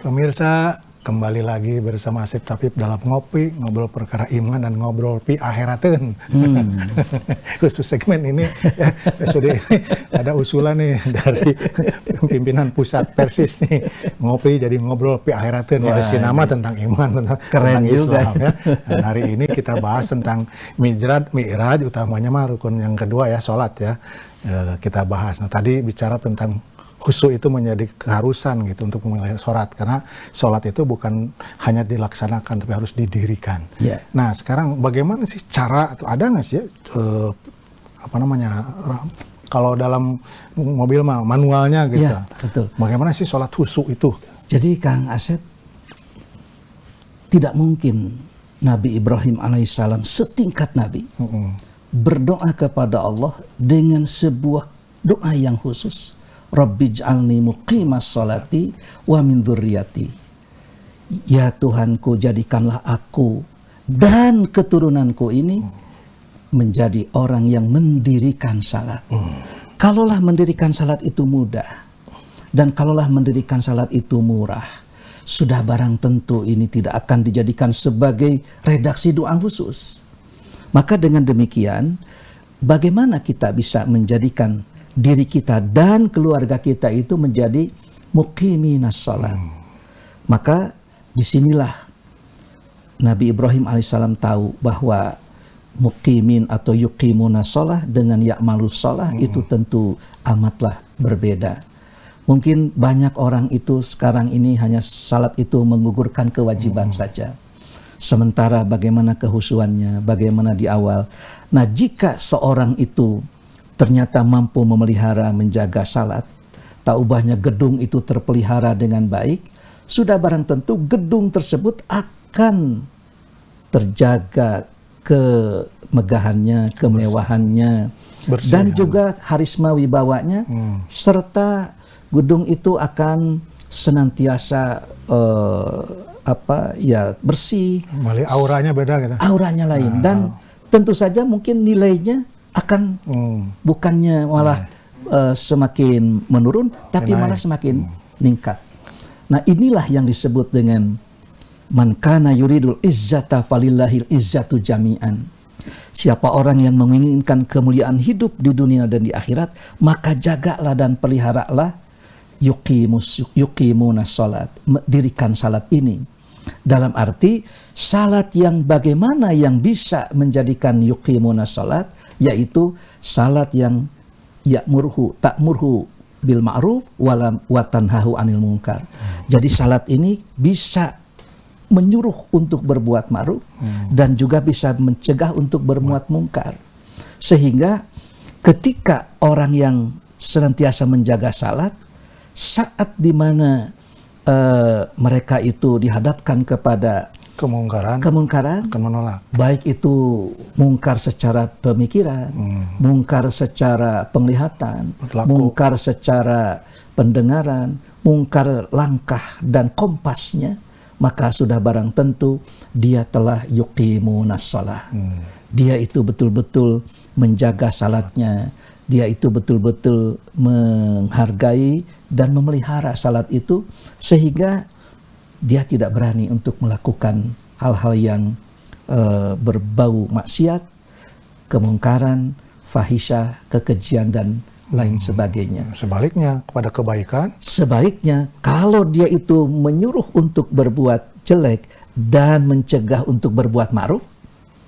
Pemirsa, kembali lagi bersama Asep Tapip dalam ngopi, ngobrol perkara iman dan ngobrol pi akhirateun. Khusus segmen ini, ya, sudah ini ada usulan nih dari pimpinan pusat Persis nih, ngopi jadi ngobrol pi akhirateun. Ya, isi nama tentang iman, tentang Islam. Ya. Dan hari ini kita bahas tentang Mi'raj, utamanya mah rukun yang kedua ya, sholat ya. Kita bahas. Nah tadi bicara tentang khusyuk itu menjadi keharusan gitu untuk memulai sholat, karena sholat itu bukan hanya dilaksanakan tapi harus didirikan. Yeah. Nah sekarang bagaimana sih cara atau ada nggak sih kalau dalam mobil mah manualnya gitu? Yeah, betul. Bagaimana sih sholat khusyuk itu? Jadi Kang Asep, tidak mungkin Nabi Ibrahim alaihissalam setingkat Nabi berdoa kepada Allah dengan sebuah doa yang khusus. Rabbij'alni muqimas sholati wa min dzurriyyati. Ya Tuhanku, jadikanlah aku dan keturunanku ini menjadi orang yang mendirikan salat. Kalaulah mendirikan salat itu mudah, dan kalaulah mendirikan salat itu murah, sudah barang tentu ini tidak akan dijadikan sebagai redaksi doa khusus. Maka dengan demikian, bagaimana kita bisa menjadikan diri kita dan keluarga kita itu menjadi muqiminas sholat. Maka disinilah Nabi Ibrahim alaihissalam tahu bahwa muqimin atau yuqimunas sholat dengan ya'malus sholat itu tentu amatlah berbeda. Mungkin banyak orang itu sekarang ini hanya salat itu menggugurkan kewajiban saja. Sementara bagaimana kehusuannya, bagaimana di awal. Nah jika seorang itu ternyata mampu memelihara, menjaga salat, tak ubahnya gedung itu terpelihara dengan baik, sudah barang tentu gedung tersebut akan terjaga kemegahannya, kemewahannya, dan juga harisma wibawanya, serta gedung itu akan senantiasa bersih. Auranya beda gitu. Auranya lain, dan tentu saja mungkin nilainya akan bukannya malah semakin menurun, tapi malah semakin meningkat. Nah inilah yang disebut dengan man kana yuridul izzata falillahil izzatu jami'an. Siapa orang yang menginginkan kemuliaan hidup di dunia dan di akhirat, maka jagalah dan peliharalah yuqimunas salat, dirikan salat ini. Dalam arti salat yang bagaimana yang bisa menjadikan yuqimunas salat, yaitu salat yang ta'murhu bil ma'ruf wa tanhahu anil munkar. Jadi salat ini bisa menyuruh untuk berbuat ma'ruf dan juga bisa mencegah untuk berbuat mungkar. Sehingga ketika orang yang senantiasa menjaga salat, saat di mana mereka itu dihadapkan kepada kemungkaran akan menolak. Baik itu mungkar secara pemikiran, mungkar secara penglihatan, mungkar secara pendengaran, mungkar langkah dan kompasnya, maka sudah barang tentu dia telah yuqimunas shalah. Dia itu betul-betul menjaga salatnya, dia itu betul-betul menghargai dan memelihara salat itu, sehingga dia tidak berani untuk melakukan hal-hal yang berbau maksiat, kemungkaran, fahisyah, kekejian, dan lain sebagainya. Sebaliknya, kepada kebaikan. Sebaliknya, kalau dia itu menyuruh untuk berbuat jelek dan mencegah untuk berbuat ma'ruf,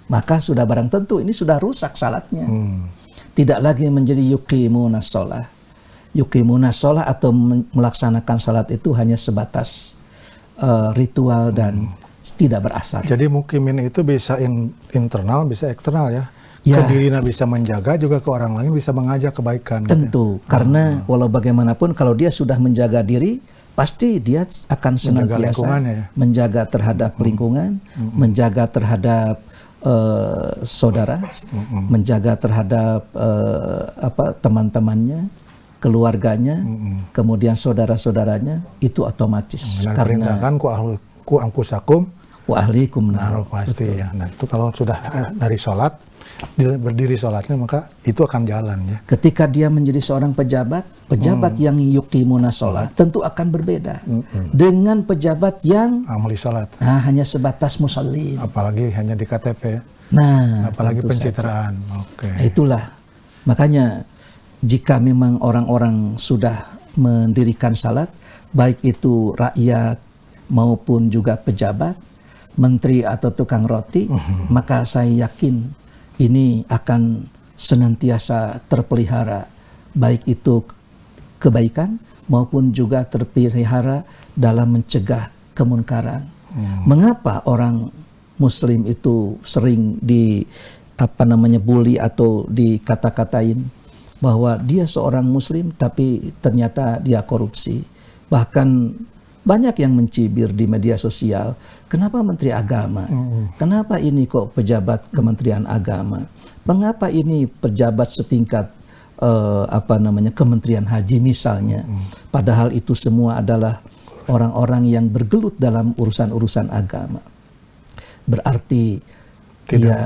maka sudah barang tentu ini sudah rusak salatnya. Tidak lagi menjadi yuqimunas shalah. Yuqimunas shalah atau melaksanakan salat itu hanya sebatas ritual dan tidak berasar. Jadi mukimin itu bisa internal, bisa eksternal ya. Ke dirinya bisa menjaga, juga ke orang lain bisa mengajak kebaikan. Tentu, gitu. Karena walau bagaimanapun kalau dia sudah menjaga diri, pasti dia akan senantiasa menjaga terhadap lingkungan, menjaga terhadap saudara, menjaga terhadap teman-temannya, keluarganya, kemudian saudara-saudaranya, itu otomatis. Karena perintahkan ku angkusakum wa ahlikum nar. Pasti ya. Nah itu kalau sudah dari sholat, berdiri sholatnya, maka itu akan jalan ya. Ketika dia menjadi seorang pejabat yang yuqimuna sholat tentu akan berbeda dengan pejabat yang Amali sholat. hanya sebatas musallin. Apalagi hanya di KTP ya. Nah, Apalagi tentu pencitraan. Oke. saja. Itulah makanya jika memang orang-orang sudah mendirikan salat, baik itu rakyat maupun juga pejabat, menteri atau tukang roti, maka saya yakin ini akan senantiasa terpelihara, baik itu kebaikan maupun juga terpelihara dalam mencegah kemunkaran. Mengapa orang Muslim itu sering bully atau dikata-katain bahwa dia seorang Muslim tapi ternyata dia korupsi? Bahkan banyak yang mencibir di media sosial, kenapa Menteri Agama? Kenapa ini kok pejabat Kementerian Agama? Mengapa ini pejabat setingkat Kementerian Haji misalnya? Padahal itu semua adalah orang-orang yang bergelut dalam urusan-urusan agama. Berarti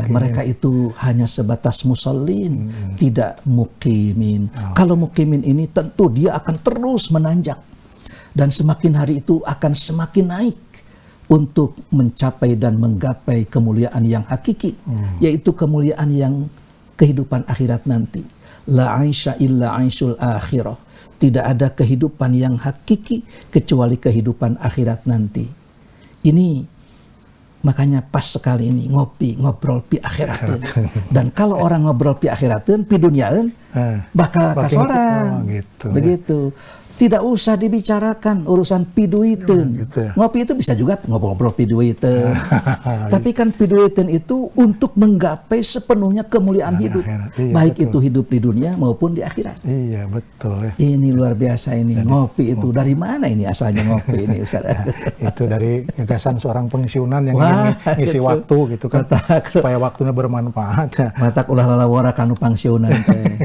mereka itu hanya sebatas musallin, tidak mukimin. Kalau mukimin ini tentu dia akan terus menanjak. Dan semakin hari itu akan semakin naik untuk mencapai dan menggapai kemuliaan yang hakiki, yaitu kemuliaan yang kehidupan akhirat nanti. La aisha illa aishul akhirah. Tidak ada kehidupan yang hakiki kecuali kehidupan akhirat nanti. Ini makanya pas sekali ini ngobrol pi akhirateun. Dan kalau orang ngobrol pi akhirateun, pi dunyaeun bakal kasorang. Gitu, begitu. Tidak usah dibicarakan urusan piduiteun. Gitu ya. Ngopi itu bisa juga ngobrol piduiteun. Tapi kan piduiteun itu untuk menggapai sepenuhnya kemuliaan hidup. Iya, baik betul. itu hidup di dunia maupun di akhirat. Iya, betul ya. Ini luar biasa ini. Ngopi itu dari mana ini asalnya ngopi ini Ustaz? Itu dari gagasan seorang pensiunan yang ingin ngisi waktu gitu kan, supaya waktunya bermanfaat ya. Matak ulah lalawara kanu pangsiunan teh.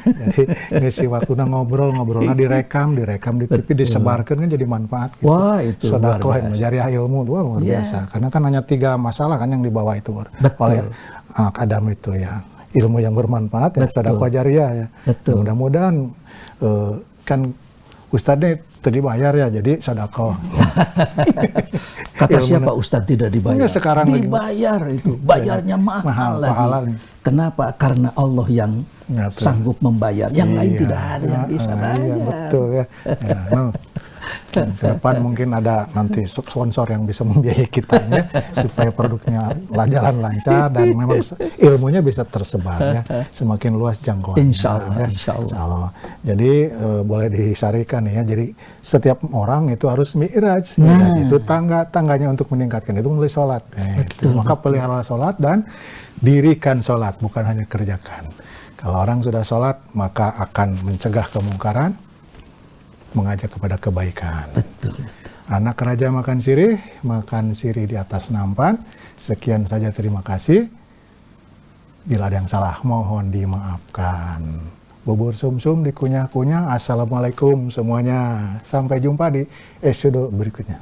Jadi ngisi waktunya ngobrolnya direkam di TV, disebarkan kan jadi manfaat gitu. Wah, itu Sedekah, luar biasa. jariah ilmu, wah luar biasa. Karena kan hanya 3 masalah kan yang dibawa itu oleh anak Adam itu ya. Ilmu yang bermanfaat ya, sedekah jariah ya. Betul. Mudah-mudahan kan Ustadznya tadi bayar ya, jadi sedekah. Kata siapa Ustadz tidak dibayar? Enggak, sekarang dibayar itu, bayarnya mahal lagi. pahalanya. Kenapa? Karena Allah yang sanggup membayar, yang lain tidak ada yang bisa bayar. Iya, betul ya. Ke depan mungkin ada nanti sponsor yang bisa membiayai kita ya, supaya produknya jalan lancar dan memang ilmunya bisa tersebar ya, semakin luas jangkauannya. Insya Allah, ya. insya Allah. Jadi boleh disarikan ya. Jadi setiap orang itu harus mi'raj. Mi'raj itu tangganya untuk meningkatkan itu mulai sholat. Itu. Maka pelihara sholat dan dirikan sholat, bukan hanya kerjakan. Kalau orang sudah sholat maka akan mencegah kemungkaran, mengajak kepada kebaikan. Betul. Anak raja makan sirih di atas nampan. Sekian saja, terima kasih. Bila ada yang salah, mohon dimaafkan. Bubur sumsum dikunyah-kunyah. Assalamualaikum semuanya. Sampai jumpa di episode berikutnya.